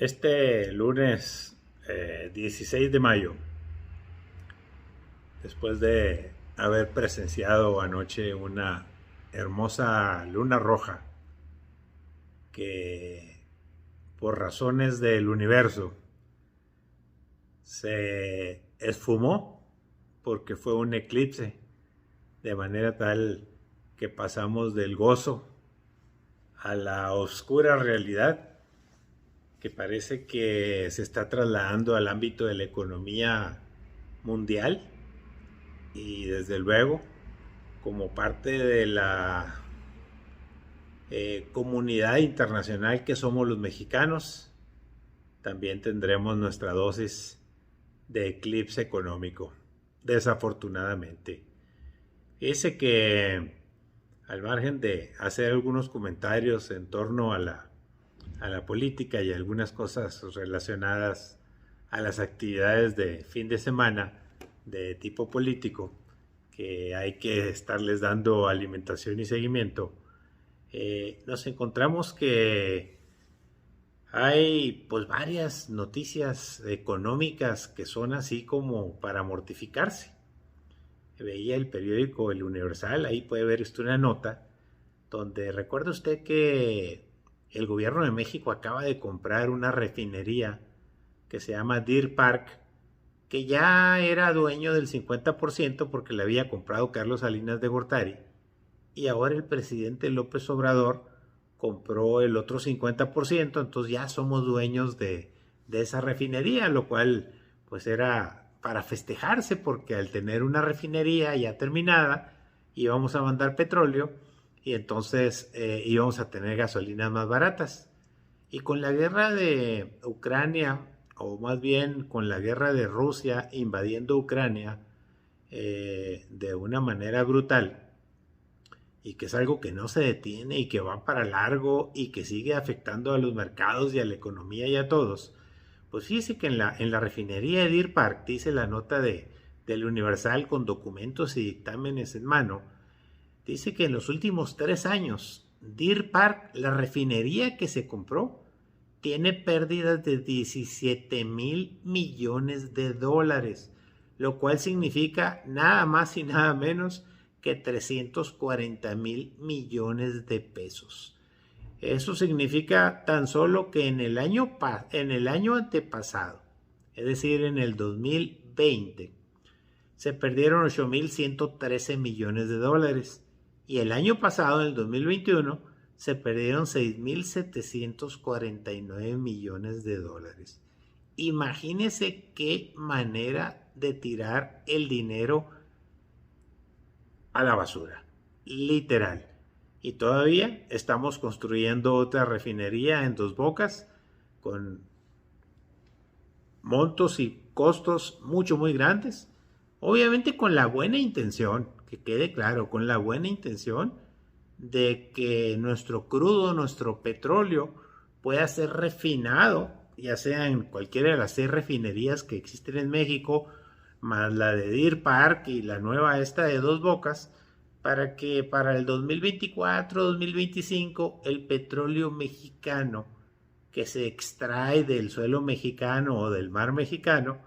Este lunes 16 de mayo, después de haber presenciado anoche una hermosa luna roja que por razones del universo se esfumó porque fue un eclipse, de manera tal que pasamos del gozo a la oscura realidad que parece que se está trasladando al ámbito de la economía mundial y desde luego como parte de la comunidad internacional que somos los mexicanos, también tendremos nuestra dosis de eclipse económico, desafortunadamente. Fíjese que al margen de hacer algunos comentarios en torno a la política y algunas cosas relacionadas a las actividades de fin de semana de tipo político, que hay que estarles dando alimentación y seguimiento, nos encontramos que hay pues varias noticias económicas que son así como para mortificarse. Veía el periódico El Universal, ahí puede ver usted una nota donde recuerda usted que el gobierno de México acaba de comprar una refinería que se llama Deer Park, que ya era dueño del 50% porque le había comprado Carlos Salinas de Gortari, y ahora el presidente López Obrador compró el otro 50%, entonces ya somos dueños de esa refinería, lo cual pues era para festejarse porque al tener una refinería ya terminada íbamos a mandar petróleo y entonces íbamos a tener gasolinas más baratas. Y con la guerra de Ucrania, o más bien con la guerra de Rusia invadiendo Ucrania de una manera brutal, y que es algo que no se detiene y que va para largo y que sigue afectando a los mercados y a la economía y a todos, pues fíjese que en la refinería de Deer Park, dice la nota del Universal con documentos y dictámenes en mano, dice que en los últimos 3 años, Deer Park, la refinería que se compró, tiene pérdidas de 17,000 millones de dólares, lo cual significa nada más y nada menos que 340,000 millones de pesos. Eso significa tan solo que en el año antepasado, es decir, en el 2020, se perdieron 8,113 millones de dólares. Y el año pasado, en el 2021, se perdieron 6,749 millones de dólares. Imagínese qué manera de tirar el dinero a la basura, literal. Y todavía estamos construyendo otra refinería en Dos Bocas con montos y costos muy grandes, obviamente con la buena intención, que quede claro, con la buena intención de que nuestro crudo, nuestro petróleo pueda ser refinado, ya sea en cualquiera de las 6 refinerías que existen en México, más la de Deer Park y la nueva esta de Dos Bocas, para que para el 2024-2025 el petróleo mexicano que se extrae del suelo mexicano o del mar mexicano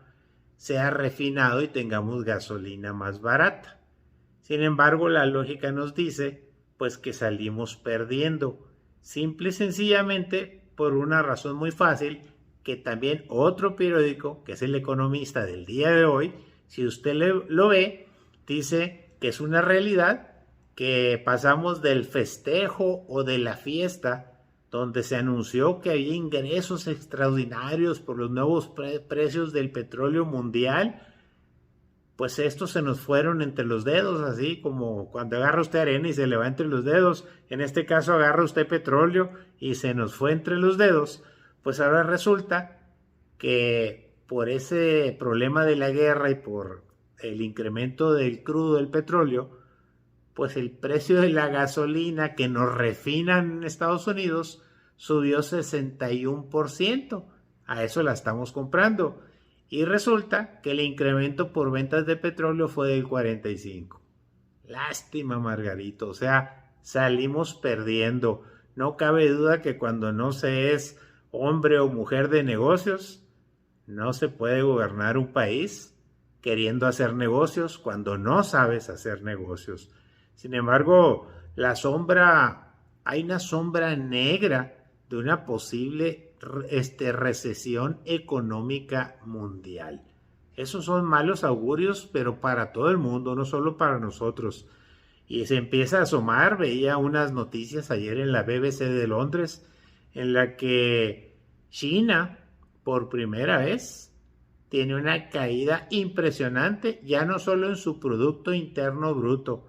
sea refinado y tengamos gasolina más barata. Sin embargo, la lógica nos dice pues que salimos perdiendo, simple y sencillamente por una razón muy fácil, que también otro periódico, que es El Economista del día de hoy, si usted lo ve, dice que es una realidad que pasamos del festejo o de la fiesta donde se anunció que había ingresos extraordinarios por los nuevos precios del petróleo mundial, pues estos se nos fueron entre los dedos, así como cuando agarra usted arena y se le va entre los dedos. En este caso agarra usted petróleo y se nos fue entre los dedos. Pues ahora resulta que por ese problema de la guerra y por el incremento del crudo del petróleo, pues el precio de la gasolina que nos refinan en Estados Unidos subió 61%. A eso la estamos comprando. Y resulta que el incremento por ventas de petróleo fue del 45%. Lástima, Margarito. O sea, salimos perdiendo. No cabe duda que cuando no se es hombre o mujer de negocios, no se puede gobernar un país queriendo hacer negocios cuando no sabes hacer negocios. Sin embargo, hay una sombra negra de una posible recesión económica mundial. Esos son malos augurios, pero para todo el mundo, no solo para nosotros. Y se empieza a asomar, veía unas noticias ayer en la BBC de Londres, en la que China, por primera vez, tiene una caída impresionante, ya no solo en su Producto Interno Bruto,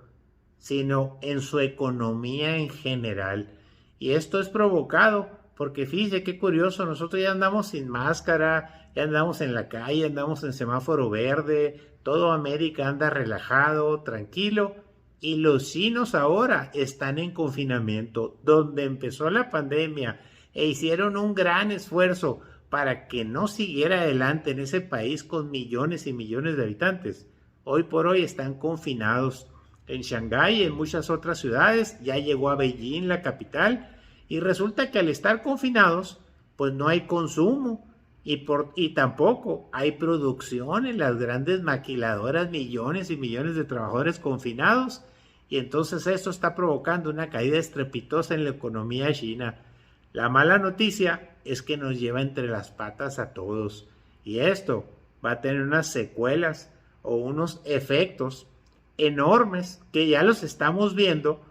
sino en su economía en general. Y esto es provocado porque fíjese qué curioso, nosotros ya andamos sin máscara, ya andamos en la calle, andamos en semáforo verde, todo América anda relajado, tranquilo, y los chinos ahora están en confinamiento, donde empezó la pandemia, e hicieron un gran esfuerzo para que no siguiera adelante en ese país con millones y millones de habitantes. Hoy por hoy están confinados en Shanghái y en muchas otras ciudades, ya llegó a Beijing, la capital, y resulta que al estar confinados, pues no hay consumo y tampoco hay producción en las grandes maquiladoras, millones y millones de trabajadores confinados, y entonces esto está provocando una caída estrepitosa en la economía china. La mala noticia es que nos lleva entre las patas a todos, y esto va a tener unas secuelas o unos efectos enormes que ya los estamos viendo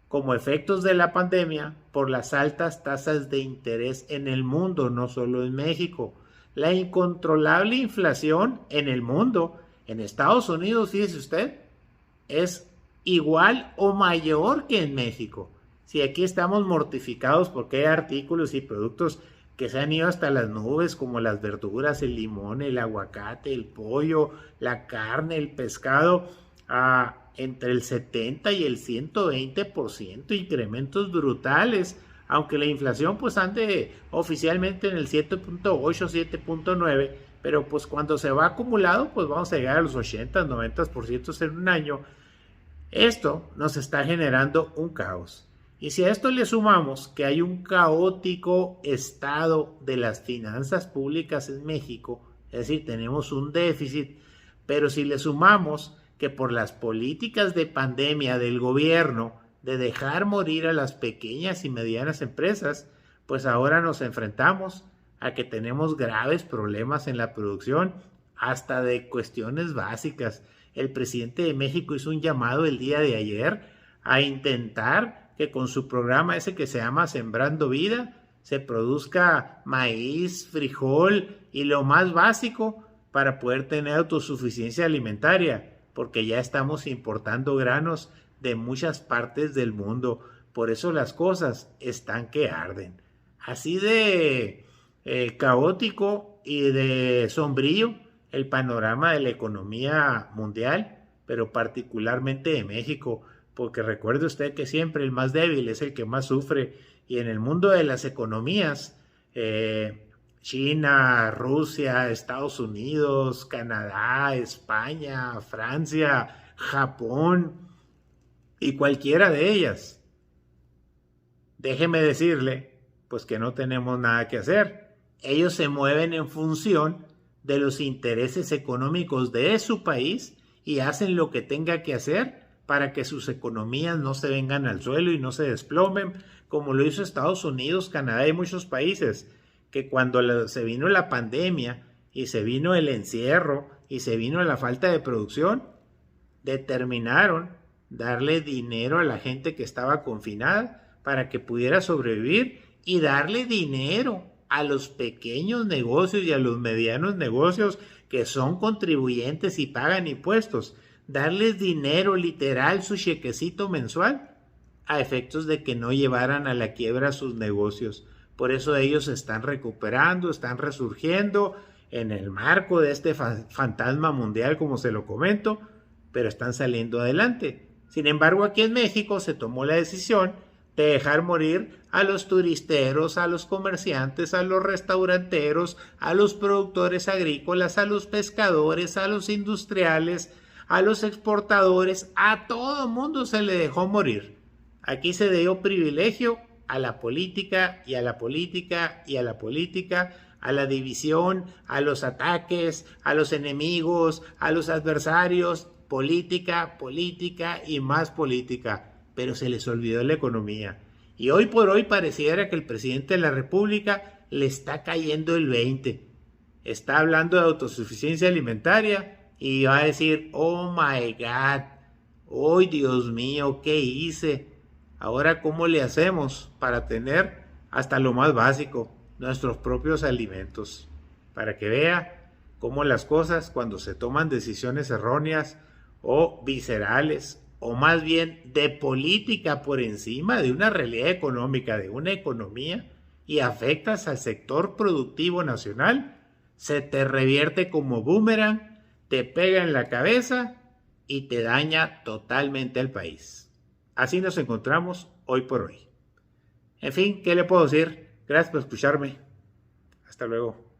como efectos de la pandemia por las altas tasas de interés en el mundo, no solo en México. La incontrolable inflación en el mundo, en Estados Unidos, fíjese usted, es igual o mayor que en México. Si aquí estamos mortificados porque hay artículos y productos que se han ido hasta las nubes, como las verduras, el limón, el aguacate, el pollo, la carne, el pescado, entre el 70 y el 120%, incrementos brutales, aunque la inflación pues ande oficialmente en el 7.8, 7.9, pero pues cuando se va acumulado pues vamos a llegar a los 80, 90% en un año. Esto nos está generando un caos. Y si a esto le sumamos que hay un caótico estado de las finanzas públicas en México, es decir, tenemos un déficit, pero si le sumamos que por las políticas de pandemia del gobierno de dejar morir a las pequeñas y medianas empresas, pues ahora nos enfrentamos a que tenemos graves problemas en la producción, hasta de cuestiones básicas. El presidente de México hizo un llamado el día de ayer a intentar que con su programa ese que se llama Sembrando Vida se produzca maíz, frijol y lo más básico para poder tener autosuficiencia alimentaria, porque ya estamos importando granos de muchas partes del mundo. Por eso las cosas están que arden. Así de caótico y de sombrío el panorama de la economía mundial, pero particularmente de México, porque recuerde usted que siempre el más débil es el que más sufre, y en el mundo de las economías, China, Rusia, Estados Unidos, Canadá, España, Francia, Japón y cualquiera de ellas, déjeme decirle, pues que no tenemos nada que hacer. Ellos se mueven en función de los intereses económicos de su país y hacen lo que tenga que hacer para que sus economías no se vengan al suelo y no se desplomen, como lo hizo Estados Unidos, Canadá y muchos países, que cuando se vino la pandemia y se vino el encierro y se vino la falta de producción, determinaron darle dinero a la gente que estaba confinada para que pudiera sobrevivir, y darle dinero a los pequeños negocios y a los medianos negocios que son contribuyentes y pagan impuestos, darles dinero literal, su chequecito mensual, a efectos de que no llevaran a la quiebra sus negocios. Por eso ellos se están recuperando, están resurgiendo en el marco de este fantasma mundial, como se lo comento, pero están saliendo adelante. Sin embargo, aquí en México se tomó la decisión de dejar morir a los turisteros, a los comerciantes, a los restauranteros, a los productores agrícolas, a los pescadores, a los industriales, a los exportadores, a todo mundo se le dejó morir. Aquí se dio privilegio a la política y a la política y a la política, a la división, a los ataques, a los enemigos, a los adversarios, política, política y más política, pero se les olvidó la economía. Y hoy por hoy pareciera que el presidente de la República le está cayendo el 20. Está hablando de autosuficiencia alimentaria y va a decir, oh my God, oh Dios mío, ¿qué hice? Ahora, ¿cómo le hacemos para tener hasta lo más básico, nuestros propios alimentos? Para que vea cómo las cosas, cuando se toman decisiones erróneas o viscerales, o más bien de política por encima de una realidad económica, de una economía, y afectas al sector productivo nacional, se te revierte como boomerang, te pega en la cabeza y te daña totalmente al país. Así nos encontramos hoy por hoy. En fin, ¿qué le puedo decir? Gracias por escucharme. Hasta luego.